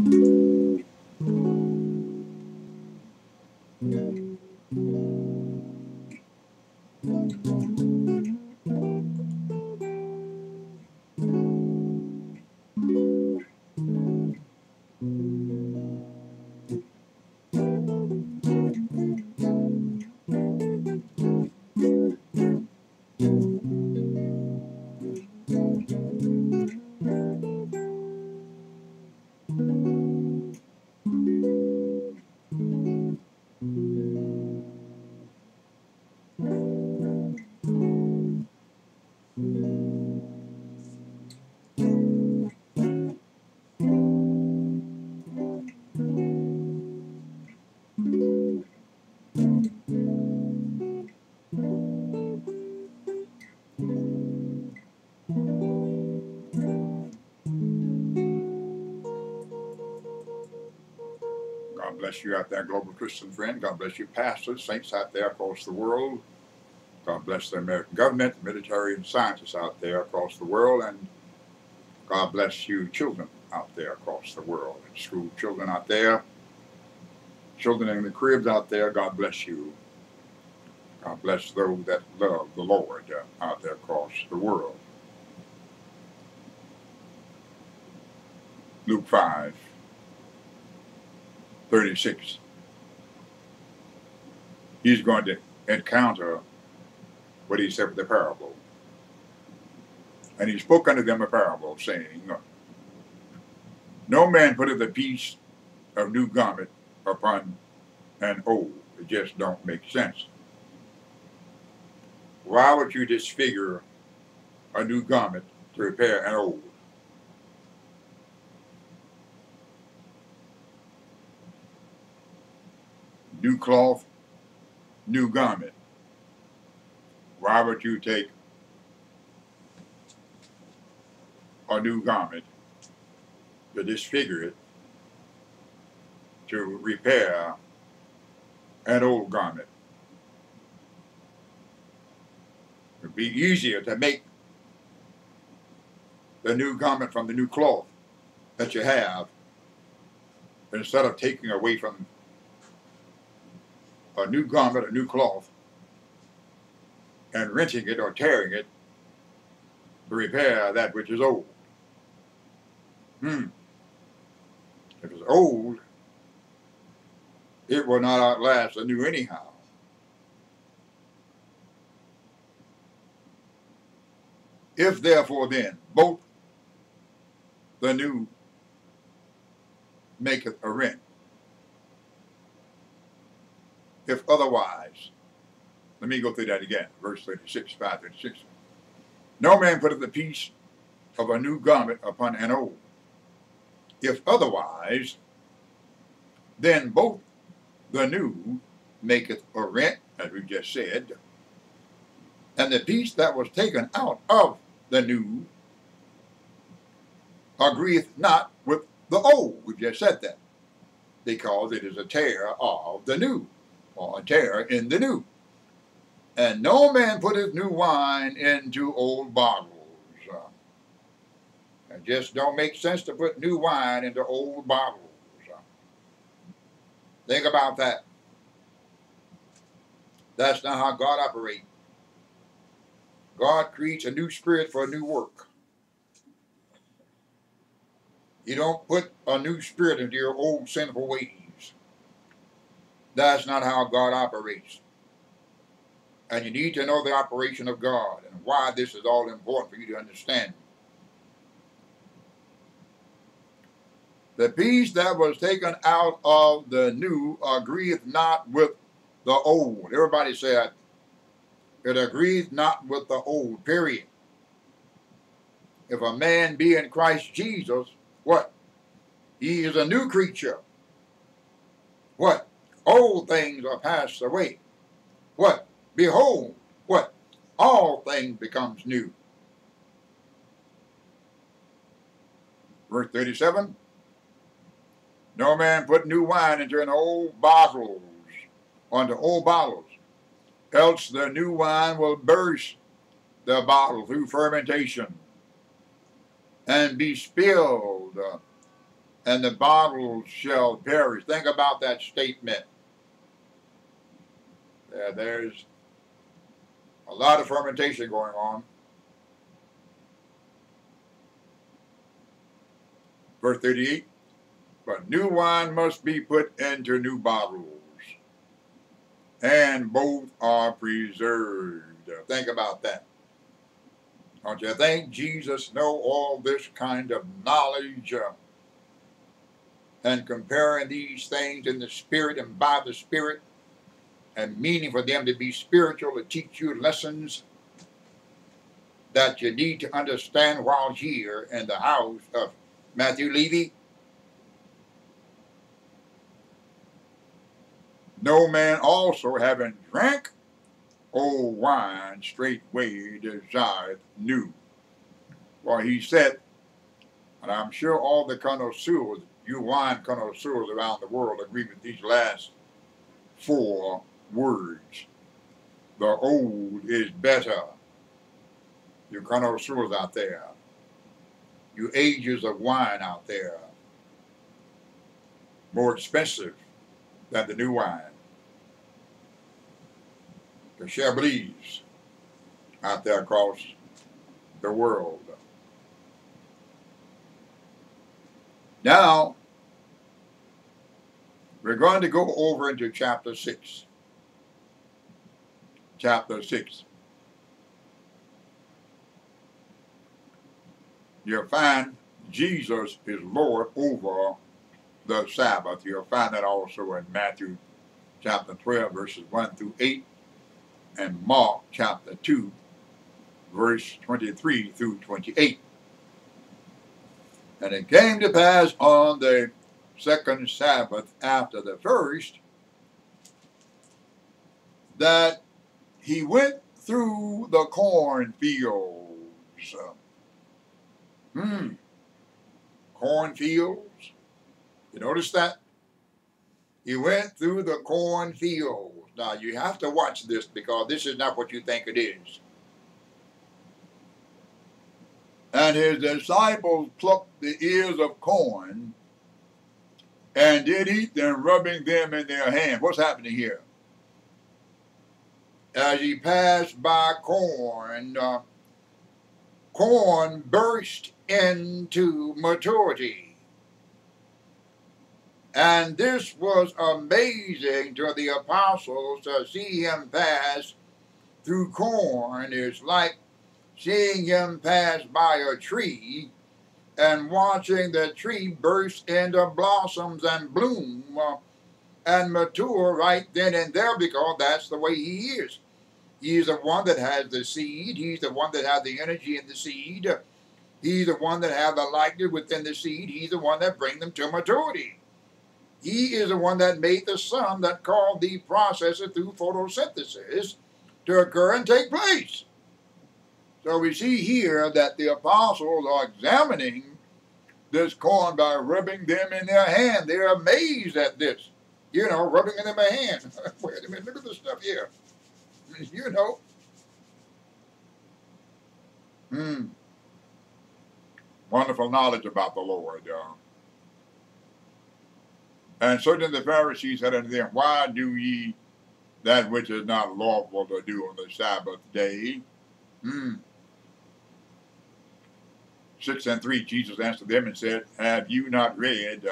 God bless you out there, global Christian friend. God bless you, pastors, saints out there across the world. God bless the American government, the military, and scientists out there across the world. And God bless you, children out there across the world. And school children out there, children in the cribs out there, God bless you. God bless those that love the Lord out there across the world. Luke 5:36. He's going to encounter what he said with the parable. And he spoke unto them a parable, saying, No man putteth a piece of new garment upon an old. It just don't make sense. Why would you disfigure a new garment to repair an old? New cloth, new garment. Why would you take a new garment to disfigure it to repair an old garment? It would be easier to make the new garment from the new cloth that you have instead of taking away from a new garment, a new cloth, and wrenching it or tearing it to repair that which is old. If it's old, it will not outlast the new anyhow. If therefore then both the new maketh a rent, if otherwise, let me go through that again, verse 36, 5:36. No man putteth a piece of a new garment upon an old. If otherwise, then both the new maketh a rent, as we just said, and the piece that was taken out of the new agreeth not with the old. We just said that, because it is a tear of the new, or a tear in the new. And no man putteth new wine into old bottles. It just don't make sense to put new wine into old bottles. Think about that. That's not how God operates. God creates a new spirit for a new work. You don't put a new spirit into your old sinful ways. That's not how God operates. And you need to know the operation of God and why this is all important for you to understand. The piece that was taken out of the new agreeth not with the old. Everybody said, it agreeth not with the old, period. If a man be in Christ Jesus, what? He is a new creature. What? Old things are passed away. What? Behold, what? All things becomes new. Verse 37. No man put new wine into an old bottles, onto old bottles, else the new wine will burst the bottle through fermentation and be spilled, and the bottles shall perish. Think about that statement. There's a lot of fermentation going on. Verse 38, but new wine must be put into new bottles, and both are preserved. Think about that. Don't you think Jesus know all this kind of knowledge and comparing these things in the Spirit and by the Spirit, and meaning for them to be spiritual, to teach you lessons that you need to understand while here in the house of Matthew Levy? No man also having drank old wine straightway desireth new. For he said, and I'm sure all the connoisseurs, you wine connoisseurs around the world, agree with these last 4 words. The old is better. You connoisseurs out there, you agers of wine out there, more expensive than the new wine. The Chablis out there across the world. Now, we're going to go over into chapter 6. Chapter 6. You'll find Jesus is Lord over the Sabbath. You'll find that also in Matthew chapter 12, verses 1 through 8, and Mark chapter 2, verse 23 through 28. And it came to pass on the second Sabbath after the first, that he went through the cornfields. Cornfields. You notice that? He went through the cornfields. Now, you have to watch this, because this is not what you think it is. And his disciples plucked the ears of corn and did eat them, rubbing them in their hands. What's happening here? As he passed by corn, corn burst into maturity. And this was amazing to the apostles to see him pass through corn. It's like seeing him pass by a tree and watching the tree burst into blossoms and bloom and mature right then and there, because that's the way he is. He's the one that has the seed. He's the one that has the energy in the seed. He's the one that has the likeness within the seed. He's the one that brings them to maturity. He is the one that made the sun that caused the processes through photosynthesis to occur and take place. So we see here that the apostles are examining this corn by rubbing them in their hand. They're amazed at this. You know, rubbing it in my hand. Wait a minute, look at this stuff here. You know. Wonderful knowledge about the Lord. And certain the Pharisees said unto them, why do ye that which is not lawful to do on the Sabbath day? 6 and 3, Jesus answered them and said, have you not read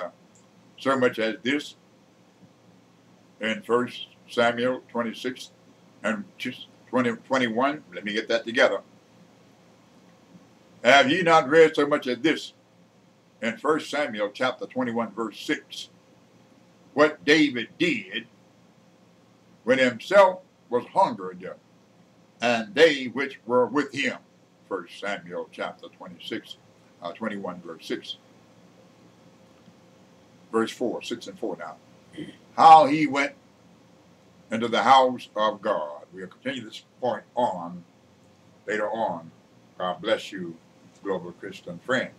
so much as this in 1 Samuel 26 and 21? Let me get that together. Have ye not read so much as this in 1 Samuel chapter 21, verse 6? What David did when himself was hungered, and they which were with him. 1 Samuel chapter 21, verse 6. Verse 4, 6 and 4 now. How he went into the house of God. We'll continue this point on later on. God bless you, global Christian friend.